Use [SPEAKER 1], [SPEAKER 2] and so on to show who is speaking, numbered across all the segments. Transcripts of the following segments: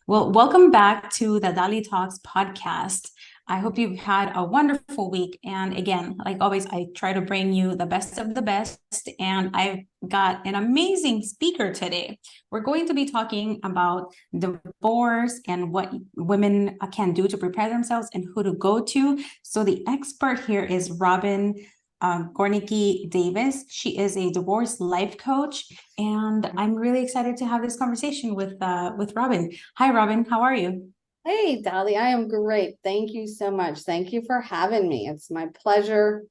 [SPEAKER 1] Well, welcome back to the DaliTalks podcast. I hope you've had a wonderful week. And again, like always, I try to bring you the best of the best. And I've got an amazing speaker today. We're going to be talking about divorce and what women can do to prepare themselves and who to go to. So the expert here is Robyn Gornicki-Davis. She is a divorce life coach, and I'm really excited to have this conversation with Robyn. Hi, Robyn. How are you?
[SPEAKER 2] Hey, Dali, I am great. Thank you so much. Thank you for having me. It's my pleasure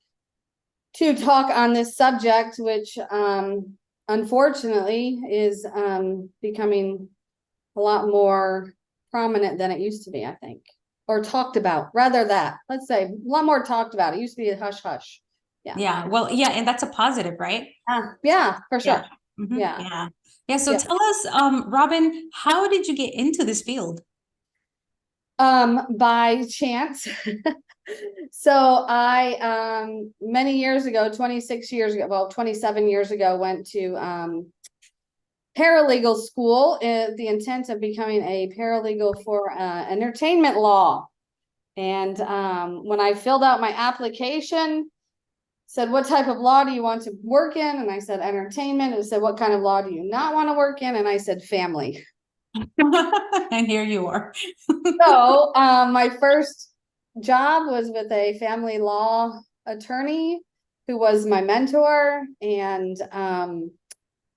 [SPEAKER 2] to talk on this subject, which unfortunately is becoming a lot more prominent than it used to be, I think, or talked about. Rather that, let's say, a lot more talked about. It used to be a hush hush. Yeah.
[SPEAKER 1] Yeah. Well, yeah, and that's a positive, right?
[SPEAKER 2] Yeah, for
[SPEAKER 1] Yeah.
[SPEAKER 2] sure.
[SPEAKER 1] Mhm.
[SPEAKER 2] Yeah.
[SPEAKER 1] Yeah. Yeah. So
[SPEAKER 2] Yeah.
[SPEAKER 1] tell us, Robyn, how did you get into this field?
[SPEAKER 2] By chance. So I many years ago, 26 years ago, well, 27 years ago, went to paralegal school in the intent of becoming a paralegal for entertainment law. And when I filled out my application, said, what type of law do you want to work in? And I said, entertainment. It said, what kind of law do you not want to work in? And I said, family.
[SPEAKER 1] And here you are.
[SPEAKER 2] So my first job was with a family law attorney who was my mentor, and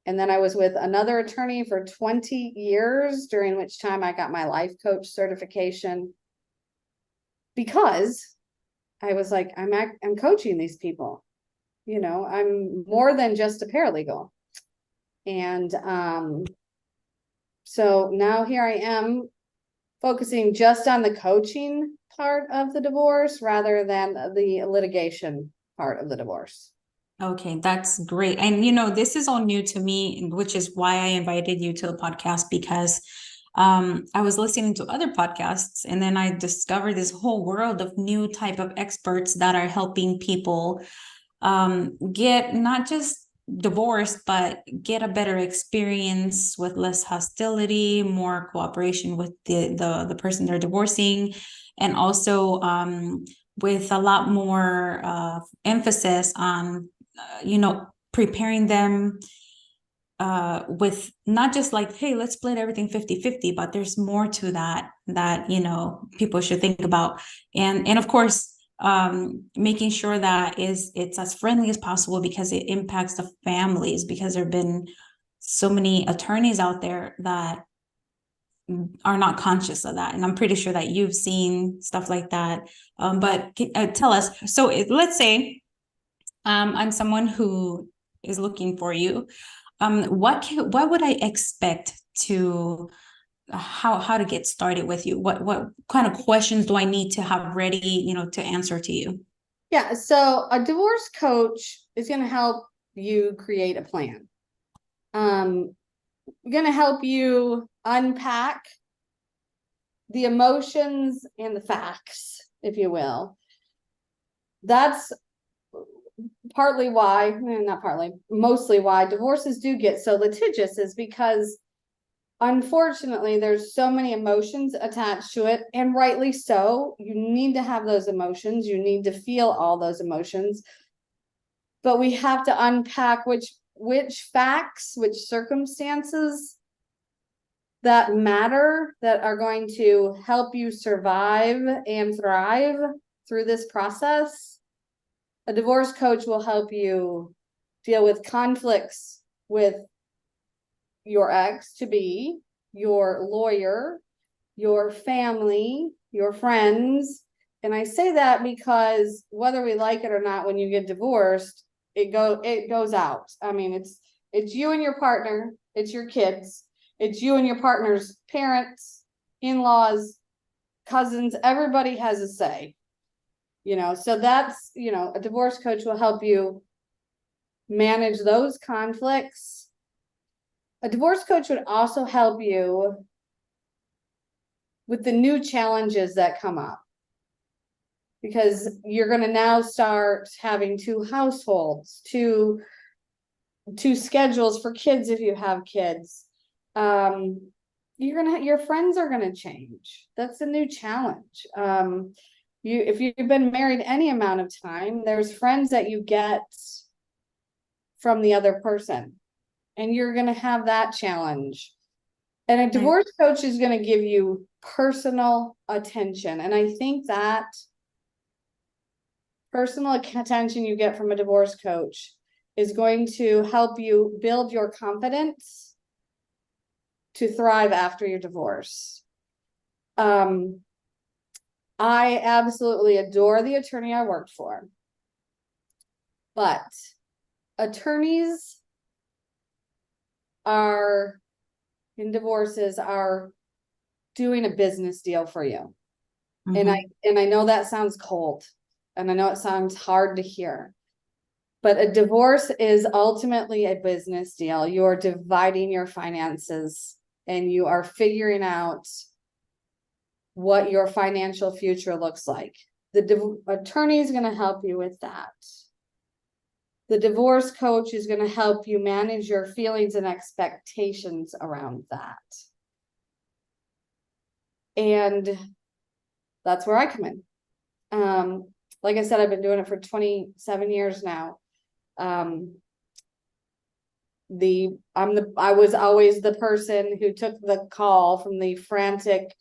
[SPEAKER 2] then I was with another attorney for 20 years, during which time I got my life coach certification, because I was like, I'm coaching these people. I'm more than just a paralegal. And so now here I am, focusing just on the coaching part of the divorce rather than the litigation part of the divorce.
[SPEAKER 1] Okay, that's great. And this is all new to me, which is why I invited you to the podcast because I was listening to other podcasts and then I discovered this whole world of new type of experts that are helping people get not just divorced, but get a better experience with less hostility, more cooperation with the person they're divorcing, and also with a lot more emphasis on preparing them with not just like, hey, let's split everything 50-50, but there's more to that people should think about. And of course, making sure that it's as friendly as possible because it impacts the families, because there have been so many attorneys out there that are not conscious of that. And I'm pretty sure that you've seen stuff like that. But tell us, so let's say I'm someone who is looking for you. What would I expect to how to get started with you? What kind of questions do I need to have ready, to answer to you?
[SPEAKER 2] Yeah, so a divorce coach is going to help you create a plan. Going to help you unpack the emotions and the facts, if you will. That's partly why, not partly, mostly why divorces do get so litigious, is because unfortunately there's so many emotions attached to it, and rightly so. You need to have those emotions, you need to feel all those emotions, but we have to unpack which facts, which circumstances that matter, that are going to help you survive and thrive through this process. A divorce coach will help you deal with conflicts with your ex to be, your lawyer, your family, your friends. And I say that because whether we like it or not, when you get divorced, it goes out. I mean, it's you and your partner, it's your kids, it's you and your partner's parents, in-laws, cousins, everybody has a say. So that's, a divorce coach will help you manage those conflicts. A divorce coach would also help you with the new challenges that come up, because you're going to now start having two households, two schedules for kids if you have kids. your friends are gonna change. That's a new challenge. If you've been married any amount of time, there's friends that you get from the other person, and you're gonna have that challenge. And a divorce coach is gonna give you personal attention. And I think that personal attention you get from a divorce coach is going to help you build your confidence to thrive after your divorce. I absolutely adore the attorney I worked for, but attorneys are in divorces are doing a business deal for you. And I know that sounds cold, and I know it sounds hard to hear, but a divorce is ultimately a business deal. You're dividing your finances and you are figuring out what your financial future looks like. The attorney is going to help you with that. The divorce coach is going to help you manage your feelings and expectations around that. And that's where I come in. Like I said, I've been doing it for 27 years now. I was always the person who took the call from the frantic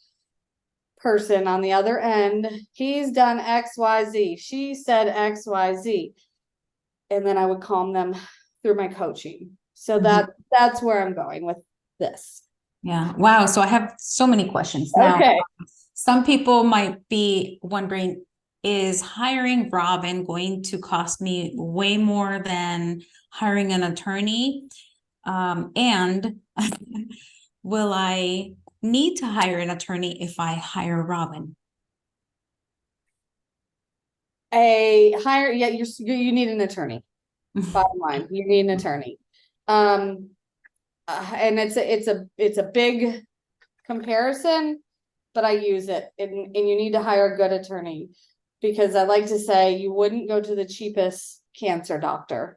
[SPEAKER 2] person on the other end. He's done XYZ. She said XYZ. And then I would calm them through my coaching. So that's where I'm going with this.
[SPEAKER 1] Yeah. Wow. So I have so many questions now.
[SPEAKER 2] Okay.
[SPEAKER 1] Some people might be wondering, is hiring Robyn going to cost me way more than hiring an attorney? And will I need to hire an attorney if I hire Robyn?
[SPEAKER 2] You need an attorney. Bottom line, you need an attorney. And it's a big comparison, but I use it, and you need to hire a good attorney, because I like to say you wouldn't go to the cheapest cancer doctor.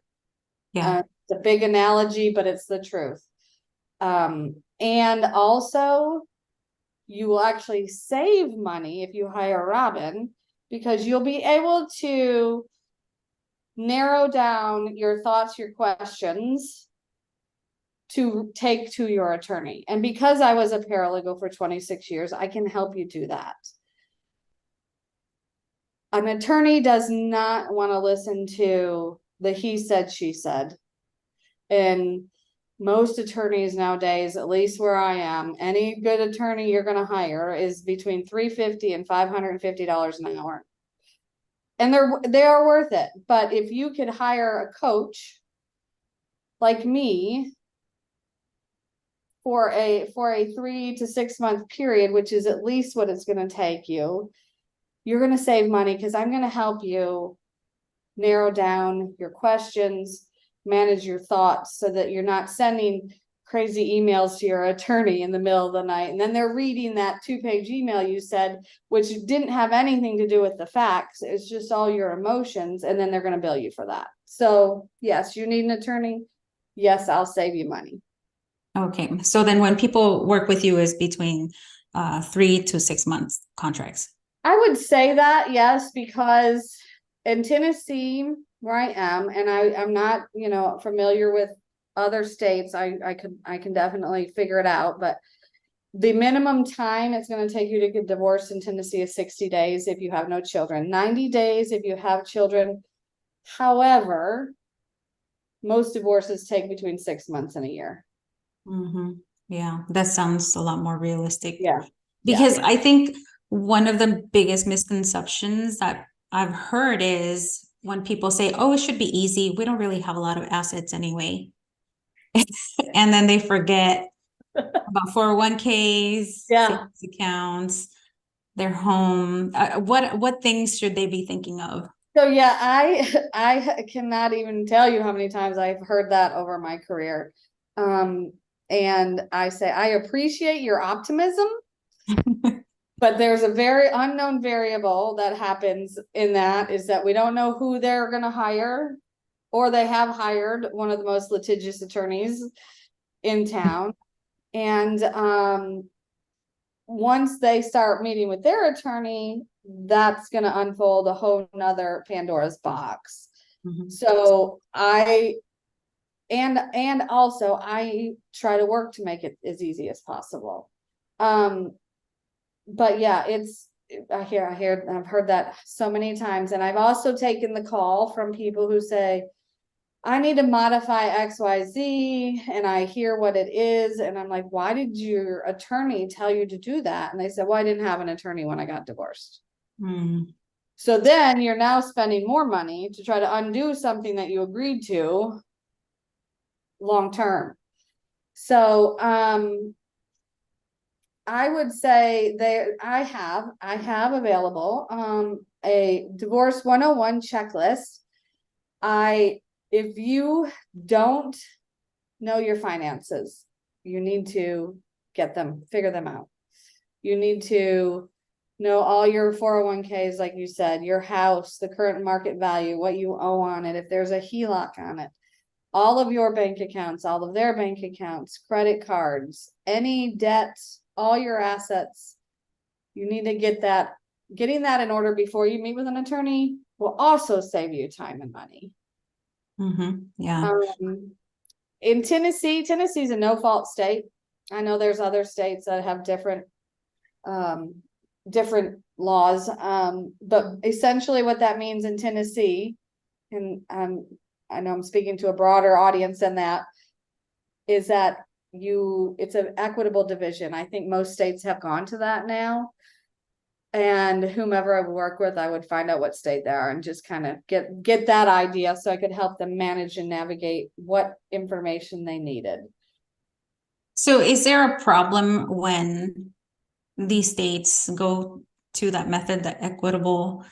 [SPEAKER 1] Yeah.
[SPEAKER 2] It's a big analogy, but it's the truth. And also you will actually save money if you hire Robyn, because you'll be able to narrow down your thoughts, your questions to take to your attorney. And because I was a paralegal for 26 years, I can help you do that. An attorney does not want to listen to the he said, she said. And most attorneys nowadays, at least where I am, any good attorney you're going to hire is between $350 and $550 an hour. And they are worth it. But if you could hire a coach like me for a 3 to 6 month period, which is at least what it's going to take you, you're going to save money, because I'm going to help you narrow down your questions, manage your thoughts, so that you're not sending crazy emails to your attorney in the middle of the night, and then they're reading that 2-page email you said, which didn't have anything to do with the facts. It's just all your emotions, and then they're going to bill you for that. So yes, you need an attorney. Yes, I'll save you money.
[SPEAKER 1] Okay. So then when people work with you is between 3 to 6 months contracts.
[SPEAKER 2] I would say that, yes, because in Tennessee, where I am, and I'm not, familiar with other states, I can definitely figure it out, but the minimum time it's going to take you to get divorced in Tennessee is 60 days if you have no children, 90 days if you have children. However, most divorces take between 6 months and a year.
[SPEAKER 1] Yeah, that sounds a lot more realistic.
[SPEAKER 2] Yeah.
[SPEAKER 1] Because I think one of the biggest misconceptions that I've heard is when people say, oh, it should be easy. We don't really have a lot of assets anyway. And then they forget about 401ks, savings accounts, their home. What things should they be thinking of?
[SPEAKER 2] So yeah, I cannot even tell you how many times I've heard that over my career. And I say, I appreciate your optimism, but there's a very unknown variable that happens in that, is that we don't know who they're going to hire, or they have hired one of the most litigious attorneys in town. And once they start meeting with their attorney, that's going to unfold a whole nother Pandora's box. So and also I try to work to make it as easy as possible. But yeah, I've heard that so many times. And I've also taken the call from people who say, I need to modify XYZ, and I hear what it is. And I'm like, why did your attorney tell you to do that? And they said, well, I didn't have an attorney when I got divorced. So then you're now spending more money to try to undo something that you agreed to long term. So I would say I have available a divorce 101 checklist. If you don't know your finances, you need to figure them out. You need to know all your 401ks, like you said, your house, the current market value, what you owe on it, if there's a HELOC on it, all of your bank accounts, all of their bank accounts, credit cards, any debts, all your assets. You need to getting that in order before you meet with an attorney will also save you time and money.
[SPEAKER 1] Yeah.
[SPEAKER 2] In Tennessee is a no-fault state. I know there's other states that have different laws. But essentially what that means in Tennessee, and I know I'm speaking to a broader audience than that, is that it's an equitable division. I think most states have gone to that now. And whomever I would work with, I would find out what state they are and just kind of get that idea so I could help them manage and navigate what information they needed.
[SPEAKER 1] So is there a problem when these states go to that method, the equitable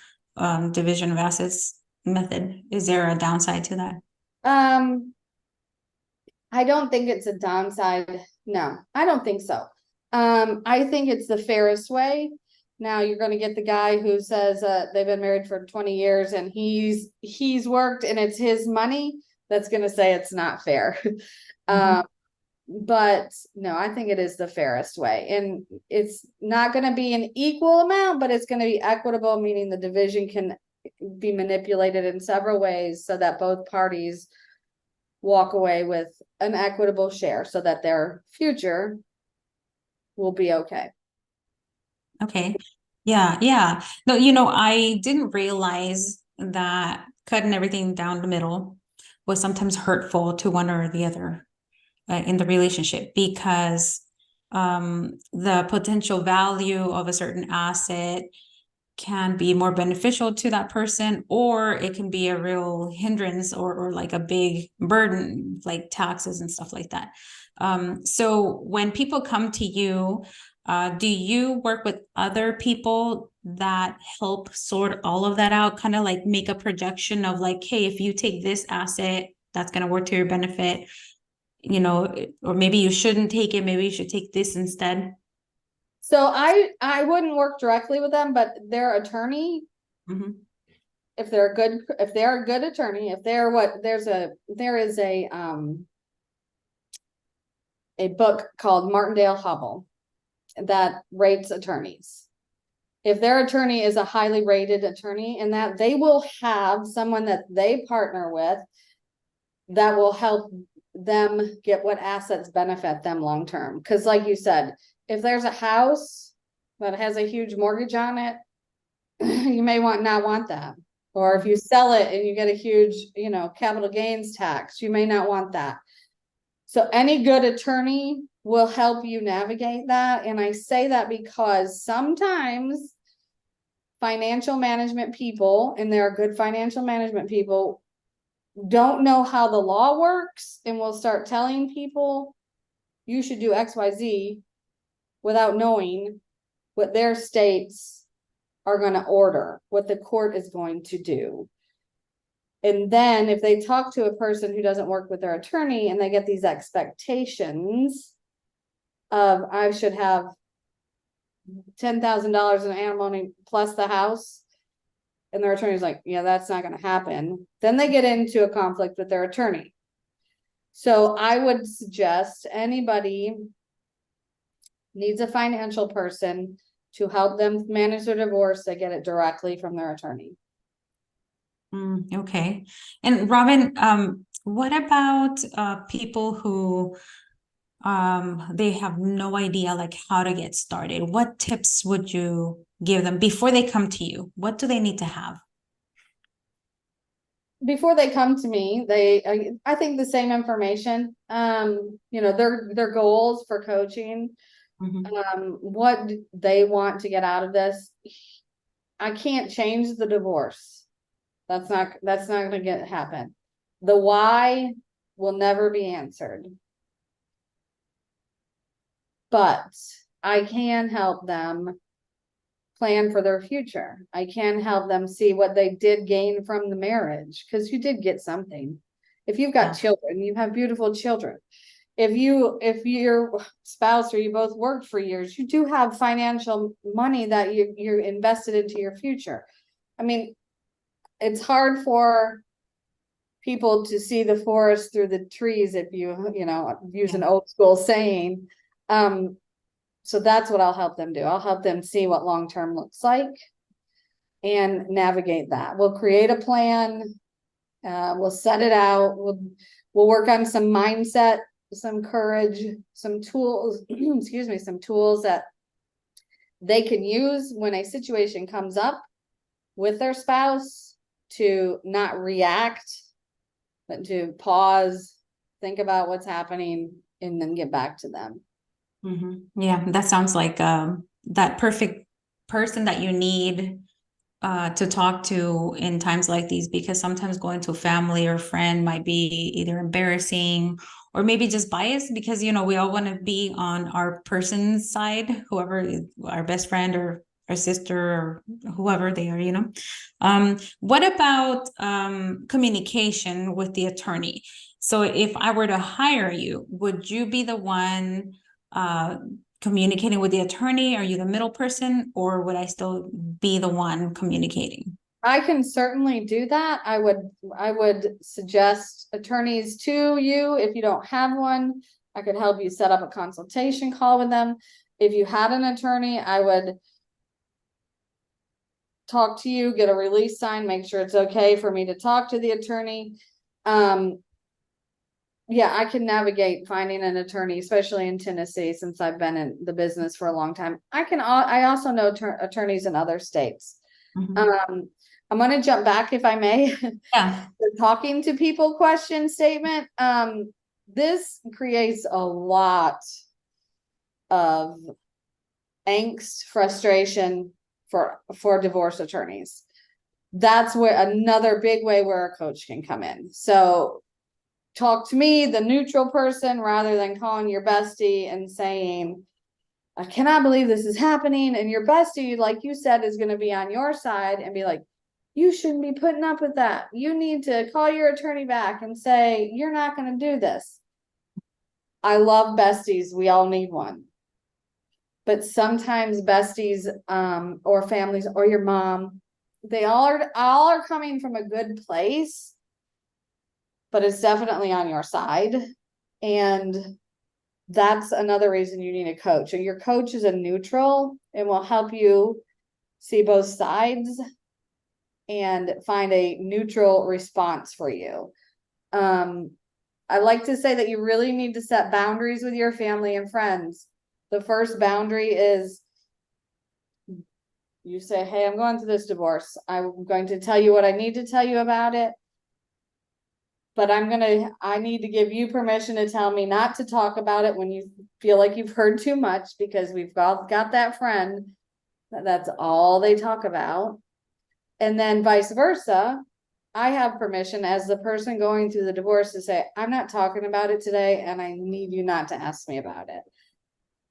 [SPEAKER 1] division of assets method? Is there a downside to that?
[SPEAKER 2] I don't think it's a downside. No, I don't think so. I think it's the fairest way. Now you're going to get the guy who says they've been married for 20 years and he's worked and it's his money. That's going to say it's not fair. But no, I think it is the fairest way. And it's not going to be an equal amount, but it's going to be equitable, meaning the division can be manipulated in several ways so that both parties walk away with an equitable share so that their future will be okay.
[SPEAKER 1] Okay. Yeah. No, I didn't realize that cutting everything down the middle was sometimes hurtful to one or the other in the relationship, because the potential value of a certain asset can be more beneficial to that person, or it can be a real hindrance or like a big burden, like taxes and stuff like that. So when people come to you, do you work with other people that help sort all of that out, kind of like make a projection of like, hey, if you take this asset, that's going to work to your benefit, or maybe you shouldn't take it, maybe you should take this instead?
[SPEAKER 2] So I wouldn't work directly with them, but their attorney, if they're a good attorney, there is a book called Martindale-Hubbell that rates attorneys. If their attorney is a highly rated attorney, and that they will have someone that they partner with that will help them get what assets benefit them long term. Because like you said, if there's a house that has a huge mortgage on it, you may not want that. Or if you sell it and you get a huge, capital gains tax, you may not want that. So any good attorney will help you navigate that. And I say that because sometimes financial management people, and there are good financial management people, don't know how the law works and will start telling people you should do XYZ without knowing what their states are going to order, what the court is going to do. And then if they talk to a person who doesn't work with their attorney and they get these expectations of, I should have $10,000 in alimony plus the house, and their attorney's like, yeah, that's not going to happen, then they get into a conflict with their attorney. So I would suggest anybody needs a financial person to help them manage their divorce, they get it directly from their attorney.
[SPEAKER 1] Okay. And Robyn, what about people who they have no idea like how to get started? What tips would you give them before they come to you? What do they need to have?
[SPEAKER 2] Before they come to me, I think the same information, their goals for coaching, what they want to get out of this. I can't change the divorce. That's not going to happen. The why will never be answered. But I can help them plan for their future. I can help them see what they did gain from the marriage, because you did get something. If you've got children, you have beautiful children. If your spouse or you both worked for years, you do have financial money that you're invested into your future. I mean, it's hard for people to see the forest through the trees, if you use an old school saying. So that's what I'll help them do. I'll help them see what long-term looks like and navigate that. We'll create a plan. We'll set it out. We'll work on some mindset, some courage, some tools, excuse me, some tools that they can use when a situation comes up with their spouse, to not react, but to pause, think about what's happening, and then get back to them.
[SPEAKER 1] Yeah, that sounds like that perfect person that you need to talk to in times like these, because sometimes going to a family or friend might be either embarrassing or maybe just biased, because we all want to be on our person's side, whoever, our best friend or our sister or whoever they are. What about communication with the attorney? So if I were to hire you, would you be the one communicating with the attorney? Are you the middle person, or would I still be the one communicating?
[SPEAKER 2] I can certainly do that. I would suggest attorneys to you. If you don't have one, I could help you set up a consultation call with them. If you had an attorney, I would talk to you, get a release sign, make sure it's okay for me to talk to the attorney. Yeah, I can navigate finding an attorney, especially in Tennessee, since I've been in the business for a long time. I also know attorneys in other states. I'm going to jump back, if I may.
[SPEAKER 1] Yeah.
[SPEAKER 2] The talking to people question statement. This creates a lot of angst, frustration for divorce attorneys. That's where another big way where a coach can come in. So talk to me, the neutral person, rather than calling your bestie and saying, I cannot believe this is happening. And your bestie, like you said, is going to be on your side and be like, you shouldn't be putting up with that. You need to call your attorney back and say, you're not going to do this. I love besties. We all need one. But sometimes besties, or families, or your mom, they all are coming from a good place, but it's definitely on your side. And that's another reason you need a coach. And your coach is a neutral and will help you see both sides and find a neutral response for you. I like to say that you really need to set boundaries with your family and friends. The first boundary is you say, hey, I'm going through this divorce. I'm going to tell you what I need to tell you about it. But I need to give you permission to tell me not to talk about it when you feel like you've heard too much, because we've got that friend that's all they talk about. And then vice versa. I have permission as the person going through the divorce to say, I'm not talking about it today, and I need you not to ask me about it.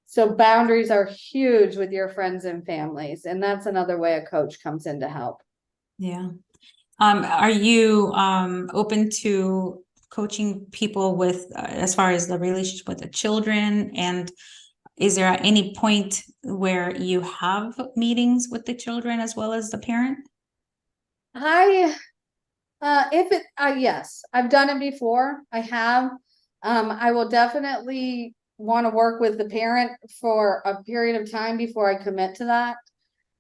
[SPEAKER 2] So boundaries are huge with your friends and families. And that's another way a coach comes in to help.
[SPEAKER 1] Yeah. Are you open to coaching people with as far as the relationship with the children? And is there at any point where you have meetings with the children as well as the parent?
[SPEAKER 2] Yes, I've done it before. I have. I will definitely want to work with the parent for a period of time before I commit to that,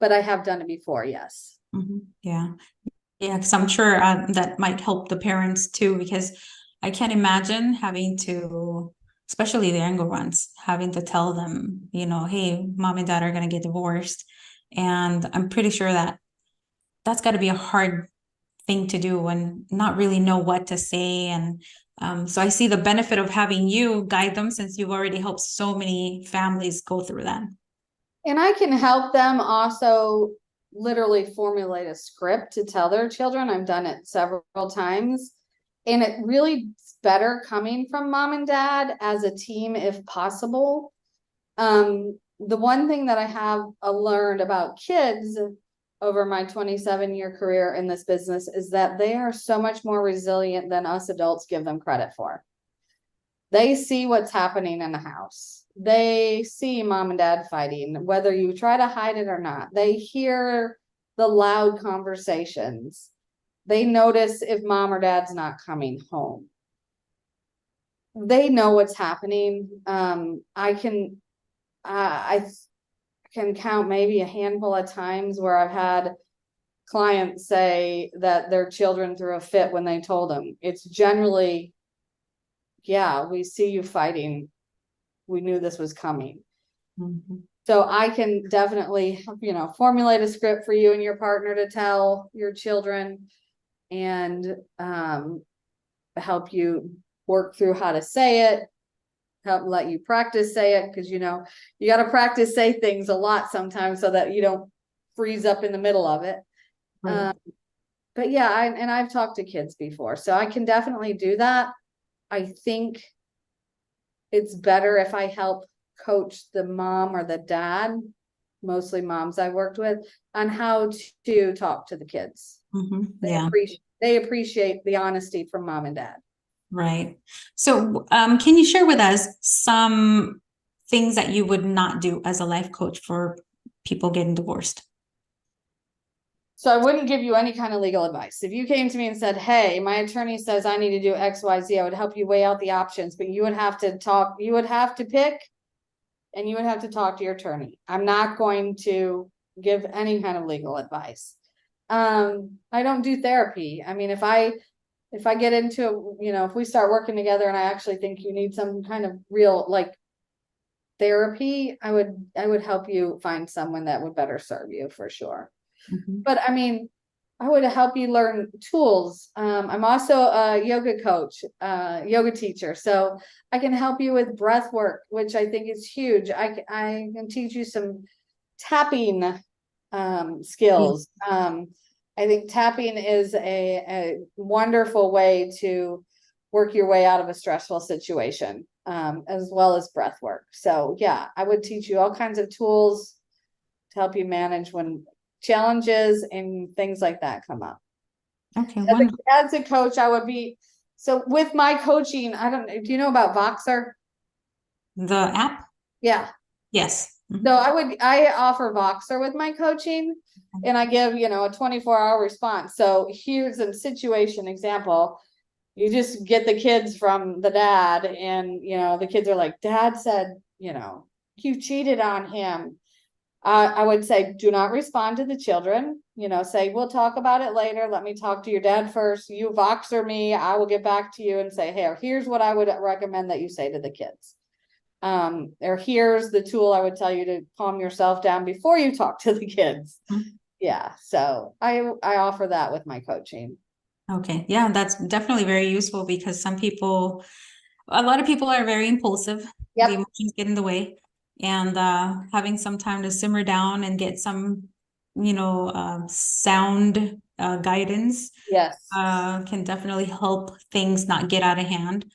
[SPEAKER 2] but I have done it before, yes.
[SPEAKER 1] Yeah. Yeah, because I'm sure that might help the parents too, because I can't imagine having to, especially the younger ones, having to tell them, hey, mom and dad are going to get divorced. And I'm pretty sure that that's got to be a hard thing to do and not really know what to say. And so I see the benefit of having you guide them, since you've already helped so many families go through that.
[SPEAKER 2] And I can help them also literally formulate a script to tell their children. I've done it several times. And it really is better coming from mom and dad as a team if possible. The one thing that I have learned about kids over my 27-year career in this business is that they are so much more resilient than us adults give them credit for. They see what's happening in the house. They see mom and dad fighting, whether you try to hide it or not. They hear the loud conversations. They notice if mom or dad's not coming home. They know what's happening. I can count maybe a handful of times where I've had clients say that their children threw a fit when they told them. It's generally, yeah, we see you fighting. We knew this was coming. So I can definitely, formulate a script for you and your partner to tell your children, and help you work through how to say it, help let you practice say it, because you got to practice say things a lot sometimes so that you don't freeze up in the middle of it.
[SPEAKER 1] Right.
[SPEAKER 2] But yeah, I've talked to kids before, so I can definitely do that. I think it's better if I help coach the mom or the dad, mostly moms I've worked with, on how to talk to the kids.
[SPEAKER 1] Yeah.
[SPEAKER 2] They appreciate the honesty from mom and dad.
[SPEAKER 1] Right. So can you share with us some things that you would not do as a life coach for people getting divorced?
[SPEAKER 2] So I wouldn't give you any kind of legal advice. If you came to me and said, hey, my attorney says I need to do X, Y, Z, I would help you weigh out the options, but you would have to talk, you would have to pick, and you would have to talk to your attorney. I'm not going to give any kind of legal advice. I don't do therapy. I mean, if I get into, if we start working together and I actually think you need some kind of real therapy, I would help you find someone that would better serve you for sure. But I mean, I would help you learn tools. I'm also a yoga coach, yoga teacher. So I can help you with breath work, which I think is huge. I can teach you some tapping skills. I think tapping is a wonderful way to work your way out of a stressful situation, as well as breath work. So yeah, I would teach you all kinds of tools to help you manage when challenges and things like that come up.
[SPEAKER 1] Okay.
[SPEAKER 2] As a coach, I would be, so with my coaching, do you know about Voxer?
[SPEAKER 1] The app?
[SPEAKER 2] Yeah.
[SPEAKER 1] Yes.
[SPEAKER 2] So I offer Voxer with my coaching, and I give, a 24-hour response. So here's a situation example. You just get the kids from the dad, and, the kids are like, dad said, you cheated on him. I would say, do not respond to the children, say, we'll talk about it later. Let me talk to your dad first. You Voxer me. I will get back to you and say, hey, here's what I would recommend that you say to the kids. Or here's the tool I would tell you to calm yourself down before you talk to the kids. Yeah. So I offer that with my coaching.
[SPEAKER 1] Okay. Yeah, that's definitely very useful, because a lot of people are very impulsive.
[SPEAKER 2] Yep.
[SPEAKER 1] The emotions get in the way, and having some time to simmer down and get some, sound guidance,
[SPEAKER 2] Yes.
[SPEAKER 1] can definitely help things not get out of hand.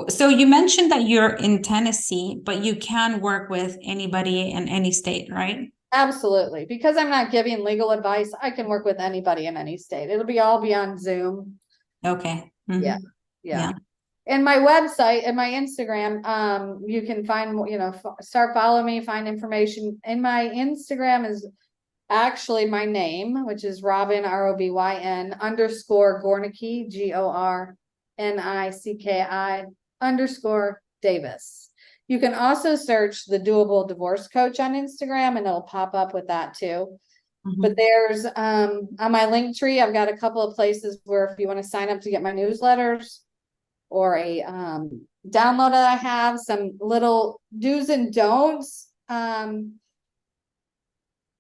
[SPEAKER 1] So you mentioned that you're in Tennessee, but you can work with anybody in any state, right?
[SPEAKER 2] Absolutely. Because I'm not giving legal advice, I can work with anybody in any state. It'll all be on Zoom.
[SPEAKER 1] Okay.
[SPEAKER 2] Yeah. And my website and my Instagram, you can find, start following me, find information. And my Instagram is actually my name, which is Robyn, ROBYN _ Gornicki, GORNICKI _ Davis. You can also search the Doable Divorce Coach on Instagram, and it'll pop up with that too. But there's on my link tree, I've got a couple of places where if you want to sign up to get my newsletters, or a download that I have, some little do's and don'ts,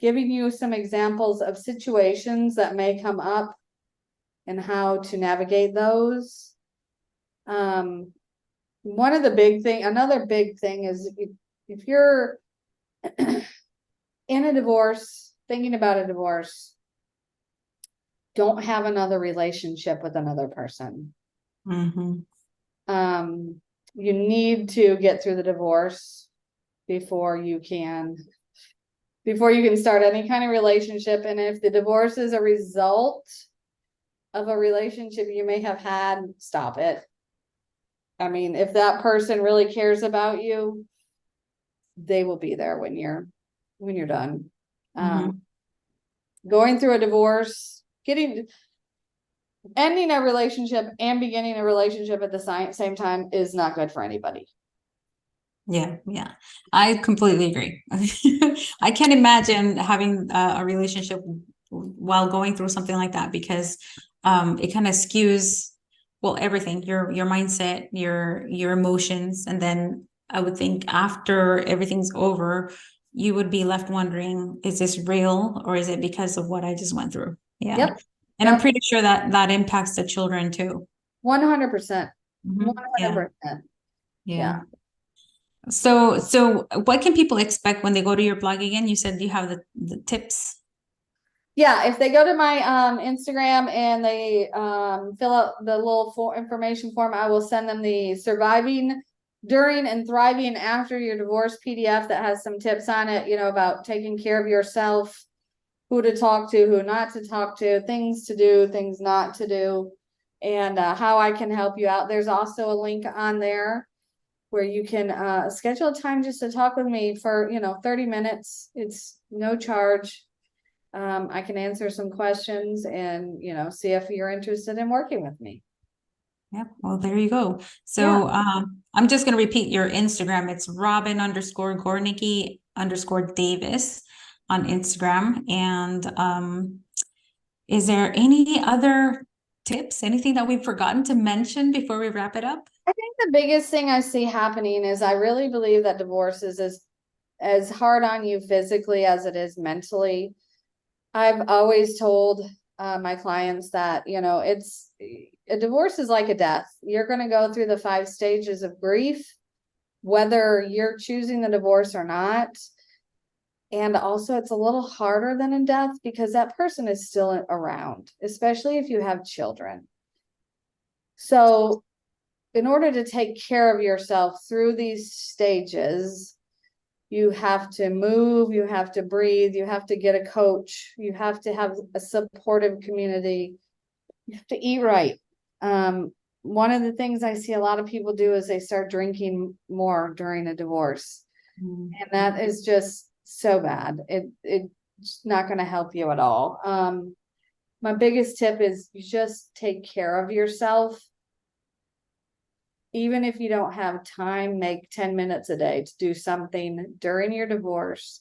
[SPEAKER 2] giving you some examples of situations that may come up and how to navigate those. Another big thing is if you're in a divorce, thinking about a divorce, don't have another relationship with another person. You need to get through the divorce before you can start any kind of relationship. And if the divorce is a result of a relationship you may have had, stop it. I mean, if that person really cares about you, they will be there when you're done. Going through a divorce, ending a relationship and beginning a relationship at the same time is not good for anybody.
[SPEAKER 1] Yeah, I completely agree. I can't imagine having a relationship while going through something like that, because it kind of skews, well, everything, your mindset, your emotions, and then I would think after everything's over, you would be left wondering, is this real, or is it because of what I just went through? Yeah.
[SPEAKER 2] Yep.
[SPEAKER 1] And I'm pretty sure that impacts the children too.
[SPEAKER 2] 100%. 100%.
[SPEAKER 1] Yeah. So what can people expect when they go to your blog again? You said you have the tips.
[SPEAKER 2] Yeah, if they go to my Instagram and they fill out the little information form, I will send them the Surviving During and Thriving After Your Divorce PDF that has some tips on it, about taking care of yourself, who to talk to, who not to talk to, things to do, things not to do, and how I can help you out. There's also a link on there where you can schedule a time just to talk with me for 30 minutes. It's no charge. I can answer some questions and see if you're interested in working with me.
[SPEAKER 1] Yeah, well, there you go. So I'm just going to repeat your Instagram. It's Robyn_Gornicki_Davis on Instagram. And is there any other tips, anything that we've forgotten to mention before we wrap it up?
[SPEAKER 2] I think the biggest thing I see happening is I really believe that divorce is as hard on you physically as it is mentally. I've always told my clients that, it's a divorce is like a death. You're going to go through the 5 stages of grief, whether you're choosing the divorce or not. And also it's a little harder than a death because that person is still around, especially if you have children. So in order to take care of yourself through these stages, you have to move, you have to breathe, you have to get a coach, you have to have a supportive community, you have to eat right. One of the things I see a lot of people do is they start drinking more during a divorce. And that is just so bad. It's not going to help you at all. My biggest tip is you just take care of yourself. Even if you don't have time, make 10 minutes a day to do something during your divorce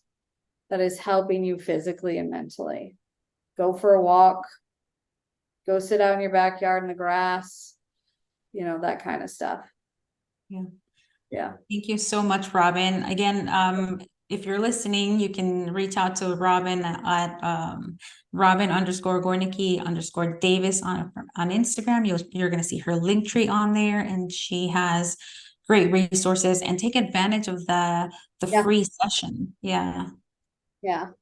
[SPEAKER 2] that is helping you physically and mentally. Go for a walk, go sit out in your backyard in the grass, that kind of stuff. Yeah.
[SPEAKER 1] Thank you so much, Robyn. Again, if you're listening, you can reach out to Robyn at Robyn_Gornicki_Davis on Instagram. You're going to see her link tree on there, and she has great resources, and take advantage of the free session. Yeah,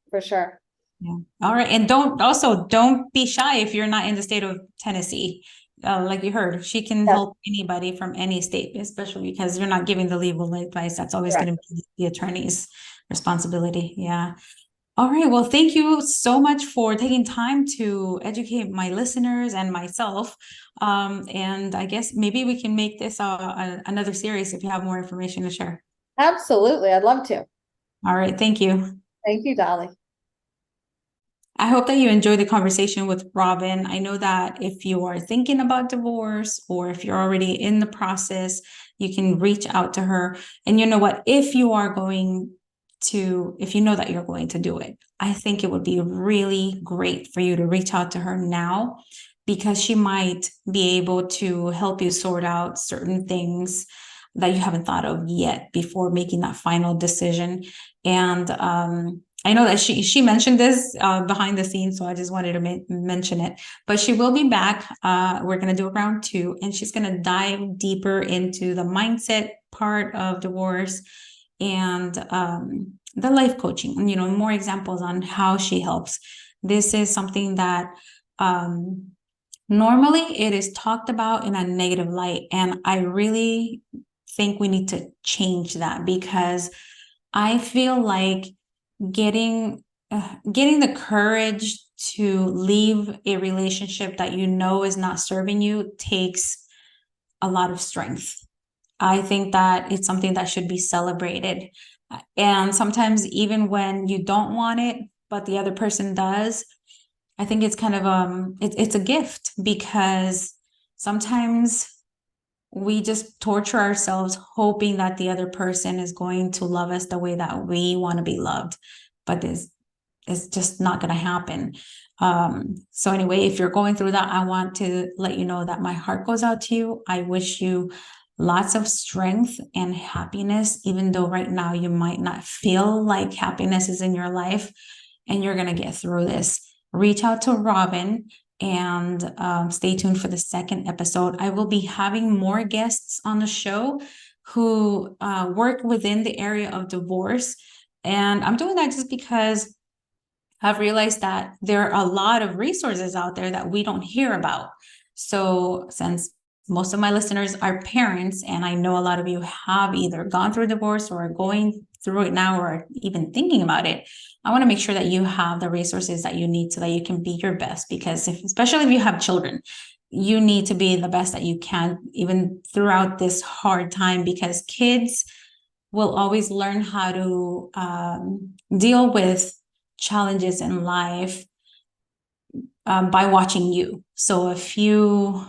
[SPEAKER 2] for sure.
[SPEAKER 1] Yeah. All right. And don't be shy if you're not in the state of Tennessee. Like you heard, she can help anybody from any state, especially because you're not giving the legal advice. That's always going to be the attorney's responsibility. Yeah. All right. Well, thank you so much for taking time to educate my listeners and myself. And I guess maybe we can make this another series if you have more information to share.
[SPEAKER 2] Absolutely. I'd love to.
[SPEAKER 1] All right. Thank you.
[SPEAKER 2] Thank you, Dali.
[SPEAKER 1] I hope that you enjoyed the conversation with Robyn. I know that if you are thinking about divorce or if you're already in the process, you can reach out to her. And you know what? If you know that you're going to do it, I think it would be really great for you to reach out to her now, because she might be able to help you sort out certain things that you haven't thought of yet before making that final decision. And I know that she mentioned this behind the scenes, so I just wanted to mention it. But she will be back. We're going to do a round 2, and she's going to dive deeper into the mindset part of divorce and the life coaching, and, more examples on how she helps. This is something that normally it is talked about in a negative light, and I really think we need to change that, because I feel like getting the courage to leave a relationship that is not serving you takes a lot of strength. I think that it's something that should be celebrated. And sometimes even when you don't want it, but the other person does, I think it's kind of it's a gift, because sometimes we just torture ourselves hoping that the other person is going to love us the way that we want to be loved, but it's just not going to happen. So anyway, if you're going through that, I want to let you know that my heart goes out to you. I wish you lots of strength and happiness, even though right now you might not feel like happiness is in your life, and you're going to get through this. Reach out to Robyn, and stay tuned for the second episode. I will be having more guests on the show who work within the area of divorce. And I'm doing that just because I've realized that there are a lot of resources out there that we don't hear about. So since most of my listeners are parents, and I know a lot of you have either gone through divorce or are going through it now, or even thinking about it, I want to make sure that you have the resources that you need so that you can be your best. Because especially if you have children, you need to be the best that you can, even throughout this hard time, because kids will always learn how to deal with challenges in life by watching you. So if you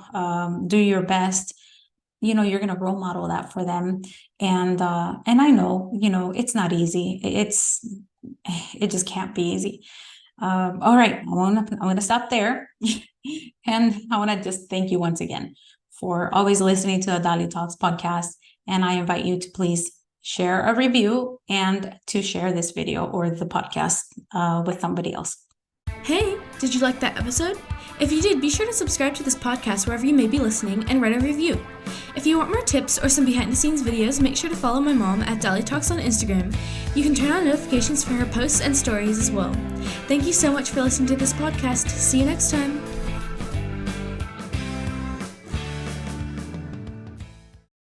[SPEAKER 1] do your best, you're going to role model that for them. And I know, it's not easy. It just can't be easy. All right, I'm going to stop there. And I want to just thank you once again for always listening to the DaliTalks podcast. And I invite you to please share a review and to share this video or the podcast with somebody else.
[SPEAKER 3] Hey, did you like that episode? If you did, be sure to subscribe to this podcast wherever you may be listening and write a review. If you want more tips or some behind-the-scenes videos, make sure to follow my mom at DaliTalks on Instagram. You can turn on notifications for her posts and stories as well. Thank you so much for listening to this podcast. See you next time.